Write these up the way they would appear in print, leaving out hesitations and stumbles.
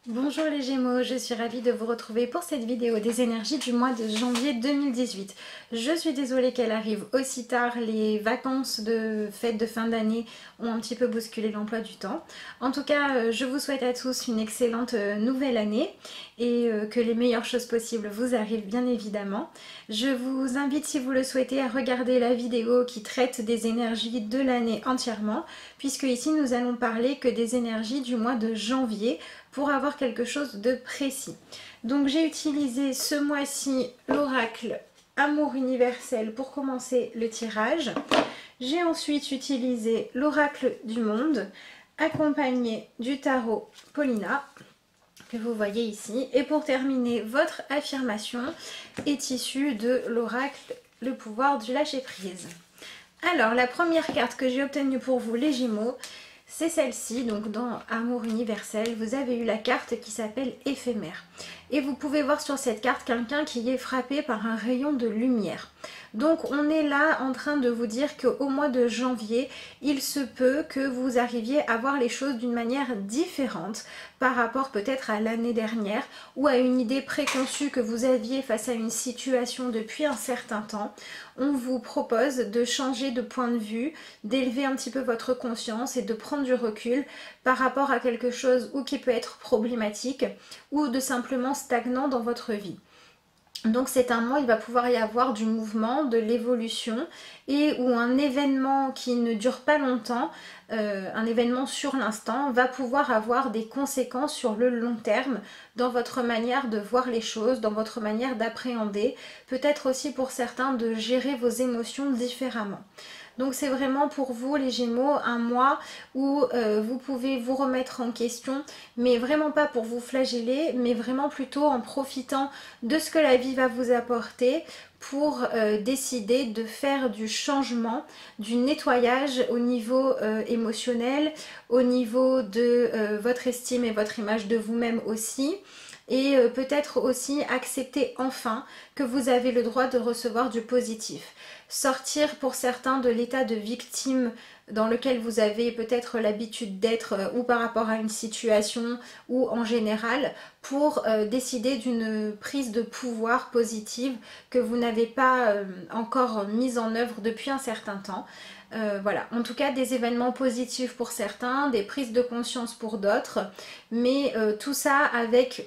Bonjour les Gémeaux, je suis ravie de vous retrouver pour cette vidéo des énergies du mois de janvier 2018. Je suis désolée qu'elle arrive aussi tard, les vacances de fête de fin d'année ont un petit peu bousculé l'emploi du temps. En tout cas, je vous souhaite à tous une excellente nouvelle année et que les meilleures choses possibles vous arrivent bien évidemment. Je vous invite, si vous le souhaitez, à regarder la vidéo qui traite des énergies de l'année entièrement, puisque ici nous allons parler que des énergies du mois de janvier pour avoir quelque chose de précis. Donc j'ai utilisé ce mois-ci l'oracle Amour universel pour commencer le tirage. J'ai ensuite utilisé l'oracle du monde accompagné du tarot Paulina que vous voyez ici. Et pour terminer, votre affirmation est issue de l'oracle le pouvoir du lâcher prise. Alors la première carte que j'ai obtenue pour vous les Gémeaux, c'est celle-ci. Donc dans Amour universel, vous avez eu la carte qui s'appelle éphémère. Et vous pouvez voir sur cette carte quelqu'un qui est frappé par un rayon de lumière. Donc on est là en train de vous dire qu'au mois de janvier, il se peut que vous arriviez à voir les choses d'une manière différente par rapport peut-être à l'année dernière ou à une idée préconçue que vous aviez face à une situation depuis un certain temps. On vous propose de changer de point de vue, d'élever un petit peu votre conscience et de prendre du recul par rapport à quelque chose ou qui peut être problématique ou de simplement stagnant dans votre vie. Donc c'est un mois, il va pouvoir y avoir du mouvement, de l'évolution et où un événement qui ne dure pas longtemps, un événement sur l'instant, va pouvoir avoir des conséquences sur le long terme dans votre manière de voir les choses, dans votre manière d'appréhender, peut-être aussi pour certains de gérer vos émotions différemment. Donc c'est vraiment pour vous les Gémeaux un mois où vous pouvez vous remettre en question, mais vraiment pas pour vous flageller, mais vraiment plutôt en profitant de ce que la vie va vous apporter pour décider de faire du changement, du nettoyage au niveau émotionnel, au niveau de votre estime et votre image de vous-même aussi. Et peut-être aussi accepter enfin que vous avez le droit de recevoir du positif. Sortir pour certains de l'état de victime dans lequel vous avez peut-être l'habitude d'être ou par rapport à une situation ou en général pour décider d'une prise de pouvoir positive que vous n'avez pas encore mise en œuvre depuis un certain temps. Voilà, en tout cas des événements positifs pour certains, des prises de conscience pour d'autres, mais tout ça avec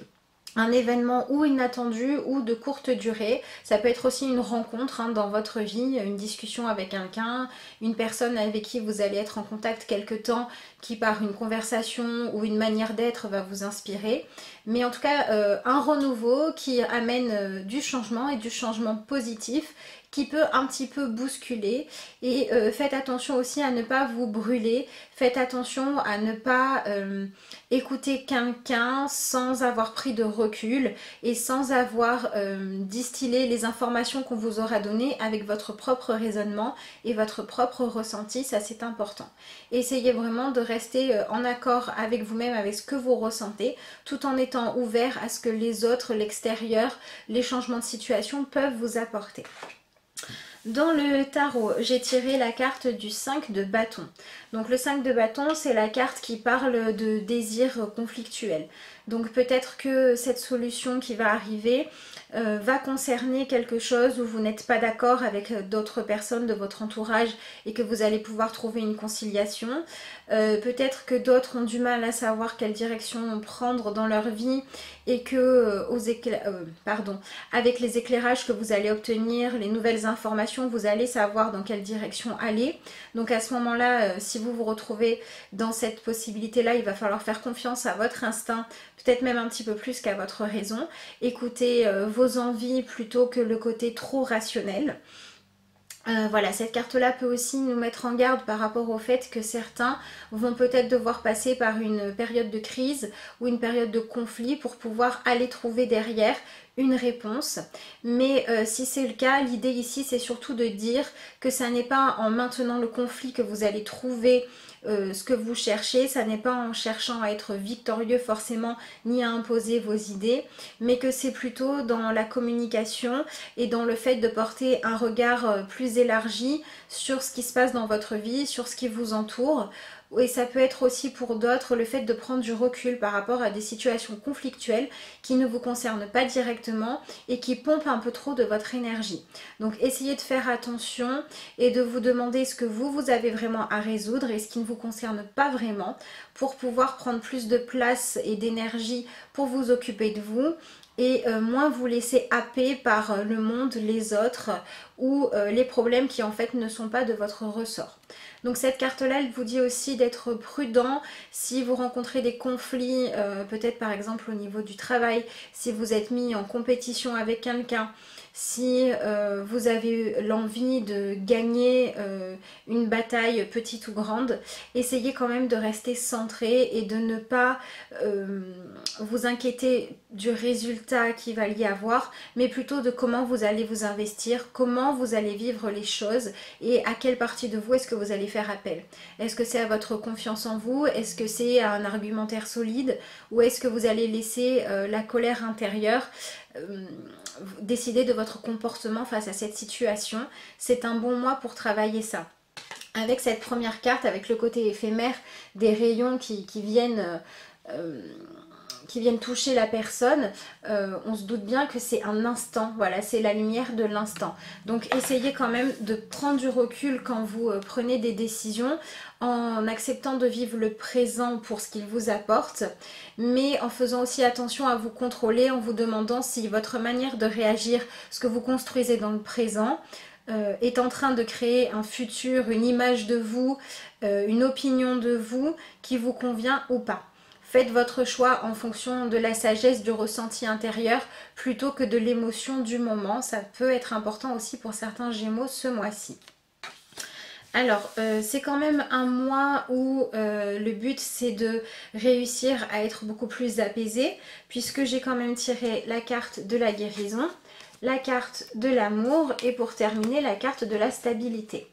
un événement ou inattendu ou de courte durée. Ça peut être aussi une rencontre dans votre vie, une discussion avec quelqu'un, une personne avec qui vous allez être en contact quelque temps qui par une conversation ou une manière d'être va vous inspirer. Mais en tout cas un renouveau qui amène du changement et du changement positif qui peut un petit peu bousculer et faites attention aussi à ne pas vous brûler, faites attention à ne pas écouter quelqu'un sans avoir pris de recul et sans avoir distillé les informations qu'on vous aura données avec votre propre raisonnement et votre propre ressenti, ça c'est important. Essayez vraiment de rester en accord avec vous-même, avec ce que vous ressentez, tout en étant ouvert à ce que les autres, l'extérieur, les changements de situation peuvent vous apporter. Dans le tarot, j'ai tiré la carte du 5 de bâton. Donc le 5 de bâton, c'est la carte qui parle de désir conflictuel. Donc peut-être que cette solution qui va arriver va concerner quelque chose où vous n'êtes pas d'accord avec d'autres personnes de votre entourage et que vous allez pouvoir trouver une conciliation. Peut-être que d'autres ont du mal à savoir quelle direction prendre dans leur vie et que avec les éclairages que vous allez obtenir, les nouvelles informations, vous allez savoir dans quelle direction aller. Donc à ce moment-là, si vous vous retrouvez dans cette possibilité-là, il va falloir faire confiance à votre instinct, peut-être même un petit peu plus qu'à votre raison. Écoutez vos envies plutôt que le côté trop rationnel. Voilà, cette carte-là peut aussi nous mettre en garde par rapport au fait que certains vont peut-être devoir passer par une période de crise ou une période de conflit pour pouvoir aller trouver derrière une réponse. Mais si c'est le cas, l'idée ici c'est surtout de dire que ça n'est pas en maintenant le conflit que vous allez trouver ce que vous cherchez, ça n'est pas en cherchant à être victorieux forcément ni à imposer vos idées, mais que c'est plutôt dans la communication et dans le fait de porter un regard plus élargi sur ce qui se passe dans votre vie, sur ce qui vous entoure, Et ça peut être aussi pour d'autres le fait de prendre du recul par rapport à des situations conflictuelles qui ne vous concernent pas directement et qui pompent un peu trop de votre énergie. Donc essayez de faire attention et de vous demander ce que vous avez vraiment à résoudre et ce qui ne vous concerne pas vraiment pour pouvoir prendre plus de place et d'énergie pour vous occuper de vous et moins vous laisser happer par le monde, les autres ou les problèmes qui en fait ne sont pas de votre ressort. Donc cette carte-là, elle vous dit aussi d'être prudent si vous rencontrez des conflits, peut-être par exemple au niveau du travail, si vous êtes mis en compétition avec quelqu'un, si vous avez l'envie de gagner une bataille petite ou grande, essayez quand même de rester centré et de ne pas vous inquiéter du résultat qu'il va y avoir, mais plutôt de comment vous allez vous investir, comment vous allez vivre les choses et à quelle partie de vous est-ce que vous allez faire appel. Est-ce que c'est à votre confiance en vous? Est-ce que c'est à un argumentaire solide? Ou est-ce que vous allez laisser la colère intérieure décider de votre comportement face à cette situation? C'est un bon mois pour travailler ça. Avec cette première carte, avec le côté éphémère des rayons qui viennent toucher la personne, on se doute bien que c'est un instant, voilà, c'est la lumière de l'instant. Donc essayez quand même de prendre du recul quand vous prenez des décisions, en acceptant de vivre le présent pour ce qu'il vous apporte, mais en faisant aussi attention à vous contrôler, en vous demandant si votre manière de réagir, ce que vous construisez dans le présent, est en train de créer un futur, une image de vous, une opinion de vous qui vous convient ou pas. Faites votre choix en fonction de la sagesse, du ressenti intérieur, plutôt que de l'émotion du moment. Ça peut être important aussi pour certains Gémeaux ce mois-ci. Alors, c'est quand même un mois où le but c'est de réussir à être beaucoup plus apaisé, puisque j'ai quand même tiré la carte de la guérison, la carte de l'amour et pour terminer la carte de la stabilité.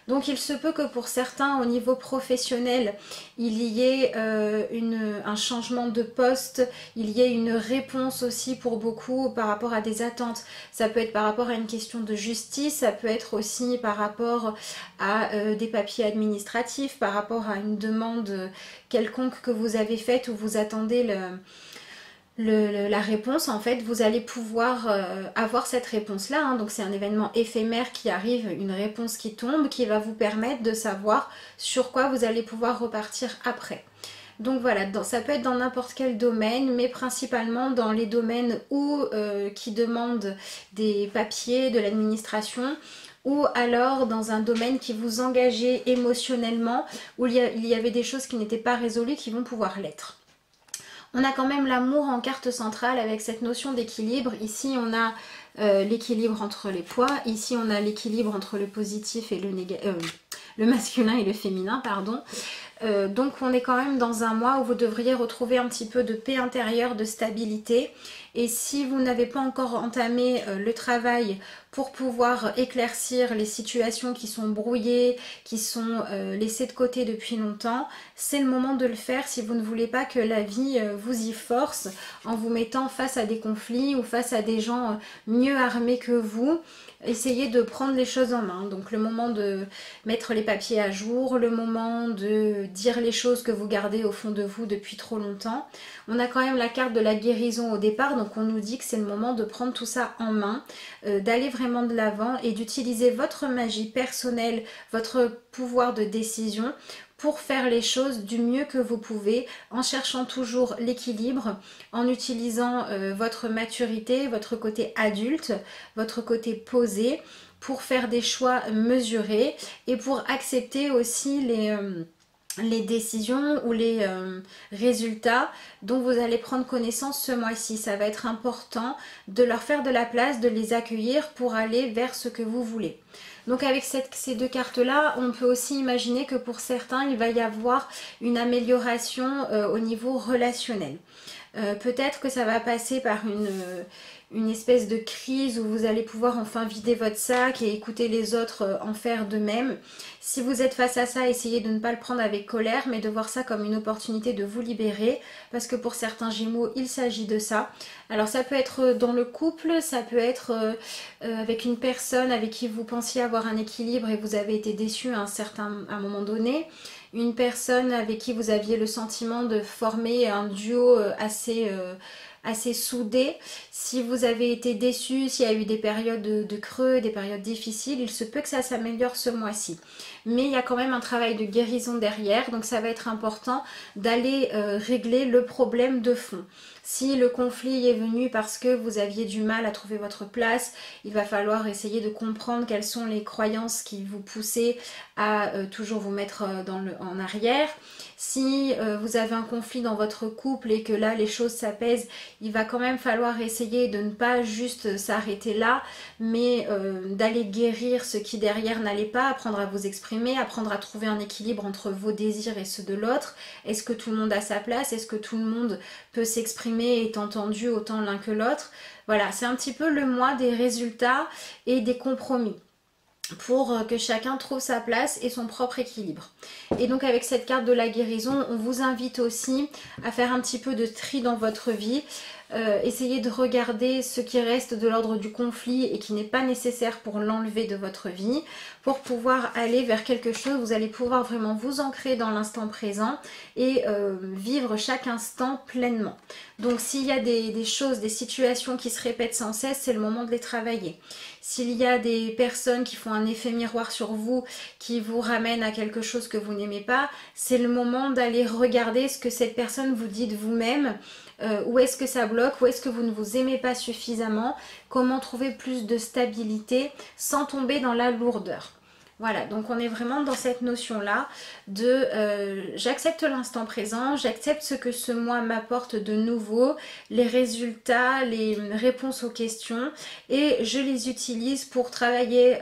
Donc il se peut que pour certains au niveau professionnel il y ait un changement de poste, il y ait une réponse aussi pour beaucoup par rapport à des attentes. Ça peut être par rapport à une question de justice, ça peut être aussi par rapport à des papiers administratifs, par rapport à une demande quelconque que vous avez faite ou vous attendez la réponse. En fait vous allez pouvoir avoir cette réponse là, hein. Donc c'est un événement éphémère qui arrive, une réponse qui tombe, qui va vous permettre de savoir sur quoi vous allez pouvoir repartir après. Donc voilà, ça peut être dans n'importe quel domaine, mais principalement dans les domaines qui demandent des papiers, de l'administration, ou alors dans un domaine qui vous engagez émotionnellement, où il y avait des choses qui n'étaient pas résolues qui vont pouvoir l'être. On a quand même l'amour en carte centrale avec cette notion d'équilibre. Ici on a l'équilibre entre les poids, ici on a l'équilibre entre le positif et le masculin et le féminin, pardon. Donc on est quand même dans un mois où vous devriez retrouver un petit peu de paix intérieure, de stabilité. Et si vous n'avez pas encore entamé le travail pour pouvoir éclaircir les situations qui sont brouillées, qui sont laissées de côté depuis longtemps, c'est le moment de le faire si vous ne voulez pas que la vie vous y force en vous mettant face à des conflits ou face à des gens mieux armés que vous. Essayez de prendre les choses en main. Donc le moment de mettre les papiers à jour, le moment de dire les choses que vous gardez au fond de vous depuis trop longtemps. On a quand même la carte de la guérison au départ, donc on nous dit que c'est le moment de prendre tout ça en main, d'aller vraiment de l'avant et d'utiliser votre magie personnelle, votre pouvoir de décision pour faire les choses du mieux que vous pouvez, en cherchant toujours l'équilibre, en utilisant votre maturité, votre côté adulte, votre côté posé, pour faire des choix mesurés et pour accepter aussi les décisions ou les résultats dont vous allez prendre connaissance ce mois-ci. Ça va être important de leur faire de la place, de les accueillir pour aller vers ce que vous voulez. Donc avec ces deux cartes-là, on peut aussi imaginer que pour certains, il va y avoir une amélioration au niveau relationnel. Peut-être que ça va passer par une espèce de crise où vous allez pouvoir enfin vider votre sac et écouter les autres en faire de même. Si vous êtes face à ça, essayez de ne pas le prendre avec colère, mais de voir ça comme une opportunité de vous libérer, parce que pour certains Gémeaux, il s'agit de ça. Alors ça peut être dans le couple, ça peut être avec une personne avec qui vous pensiez avoir un équilibre et vous avez été déçu à un moment donné. une personne avec qui vous aviez le sentiment de former un duo assez soudé. Si vous avez été déçu, s'il y a eu des périodes de creux, des périodes difficiles, il se peut que ça s'améliore ce mois-ci. Mais il y a quand même un travail de guérison derrière, donc ça va être important d'aller régler le problème de fond. Si le conflit est venu parce que vous aviez du mal à trouver votre place, il va falloir essayer de comprendre quelles sont les croyances qui vous poussaient à toujours vous mettre en arrière. Si vous avez un conflit dans votre couple et que là les choses s'apaisent, il va quand même falloir essayer de ne pas juste s'arrêter là, mais d'aller guérir ce qui derrière n'allait pas, apprendre à vous exprimer, apprendre à trouver un équilibre entre vos désirs et ceux de l'autre. Est-ce que tout le monde a sa place? Est-ce que tout le monde peut s'exprimer et est entendu autant l'un que l'autre? Voilà, c'est un petit peu le mois des résultats et des compromis, pour que chacun trouve sa place et son propre équilibre. Et donc avec cette carte de la guérison, on vous invite aussi à faire un petit peu de tri dans votre vie. Essayez de regarder ce qui reste de l'ordre du conflit et qui n'est pas nécessaire pour l'enlever de votre vie, pour pouvoir aller vers quelque chose. Vous allez pouvoir vraiment vous ancrer dans l'instant présent et vivre chaque instant pleinement. Donc s'il y a des choses, des situations qui se répètent sans cesse, c'est le moment de les travailler. S'il y a des personnes qui font un effet miroir sur vous, qui vous ramènent à quelque chose que vous n'aimez pas, c'est le moment d'aller regarder ce que cette personne vous dit de vous-même. Où est-ce que ça bloque, où est-ce que vous ne vous aimez pas suffisamment, comment trouver plus de stabilité sans tomber dans la lourdeur. Voilà, donc on est vraiment dans cette notion-là de j'accepte l'instant présent, j'accepte ce que ce mois m'apporte de nouveau, les résultats, les réponses aux questions, et je les utilise pour travailler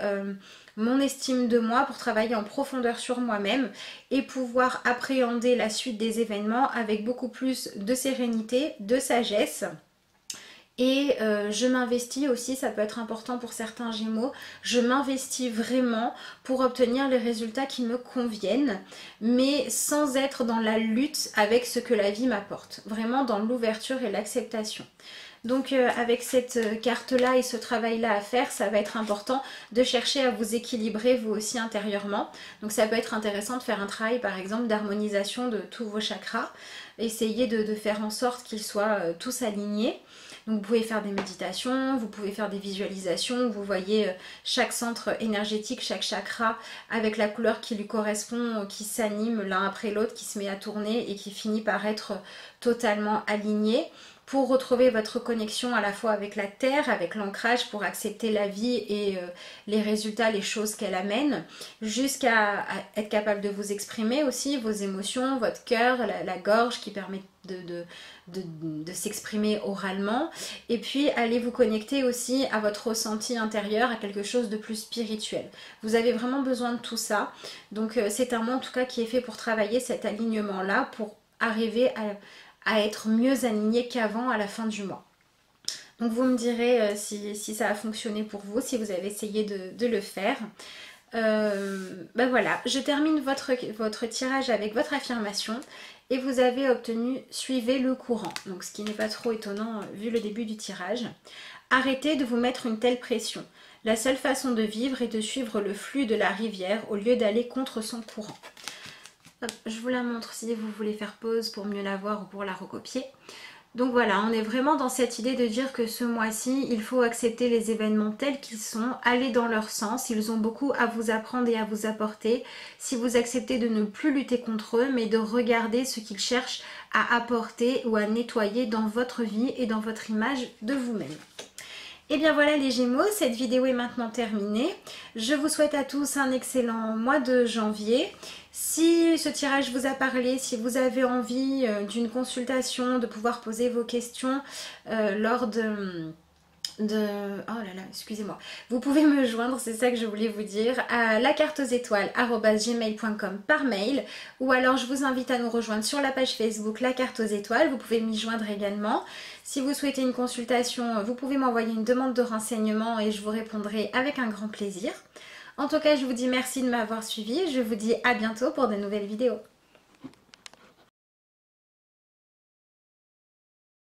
mon estime de moi, pour travailler en profondeur sur moi-même et pouvoir appréhender la suite des événements avec beaucoup plus de sérénité, de sagesse. Et je m'investis aussi, ça peut être important pour certains Gémeaux, je m'investis vraiment pour obtenir les résultats qui me conviennent, mais sans être dans la lutte avec ce que la vie m'apporte, vraiment dans l'ouverture et l'acceptation. Donc avec cette carte-là et ce travail-là à faire, ça va être important de chercher à vous équilibrer vous aussi intérieurement. Donc ça peut être intéressant de faire un travail par exemple d'harmonisation de tous vos chakras, essayer de faire en sorte qu'ils soient tous alignés. Donc vous pouvez faire des méditations, vous pouvez faire des visualisations, vous voyez chaque centre énergétique, chaque chakra avec la couleur qui lui correspond, qui s'anime l'un après l'autre, qui se met à tourner et qui finit par être totalement aligné, pour retrouver votre connexion à la fois avec la terre, avec l'ancrage, pour accepter la vie et les résultats, les choses qu'elle amène, jusqu'à être capable de vous exprimer aussi vos émotions, votre cœur, la gorge qui permet de s'exprimer oralement, et puis allez vous connecter aussi à votre ressenti intérieur, à quelque chose de plus spirituel. Vous avez vraiment besoin de tout ça, donc c'est un mois en tout cas qui est fait pour travailler cet alignement là, pour arriver à être mieux aligné qu'avant à la fin du mois. Donc vous me direz si ça a fonctionné pour vous, si vous avez essayé de le faire. Ben voilà, je termine votre tirage avec votre affirmation et vous avez obtenu suivez le courant, donc ce qui n'est pas trop étonnant vu le début du tirage. Arrêtez de vous mettre une telle pression. La seule façon de vivre est de suivre le flux de la rivière au lieu d'aller contre son courant. Hop, je vous la montre si vous voulez faire pause pour mieux la voir ou pour la recopier. Donc voilà, on est vraiment dans cette idée de dire que ce mois-ci, il faut accepter les événements tels qu'ils sont, aller dans leur sens. Ils ont beaucoup à vous apprendre et à vous apporter. Si vous acceptez de ne plus lutter contre eux, mais de regarder ce qu'ils cherchent à apporter ou à nettoyer dans votre vie et dans votre image de vous-même. Et bien voilà les Gémeaux, cette vidéo est maintenant terminée. Je vous souhaite à tous un excellent mois de janvier. Si ce tirage vous a parlé, si vous avez envie d'une consultation, de pouvoir poser vos questions lors oh là là, excusez-moi, vous pouvez me joindre, c'est ça que je voulais vous dire, à lacarteauxétoiles@gmail.com par mail, ou alors je vous invite à nous rejoindre sur la page Facebook La Carte aux Étoiles, vous pouvez m'y joindre également. Si vous souhaitez une consultation, vous pouvez m'envoyer une demande de renseignement et je vous répondrai avec un grand plaisir. En tout cas, je vous dis merci de m'avoir suivi et je vous dis à bientôt pour de nouvelles vidéos.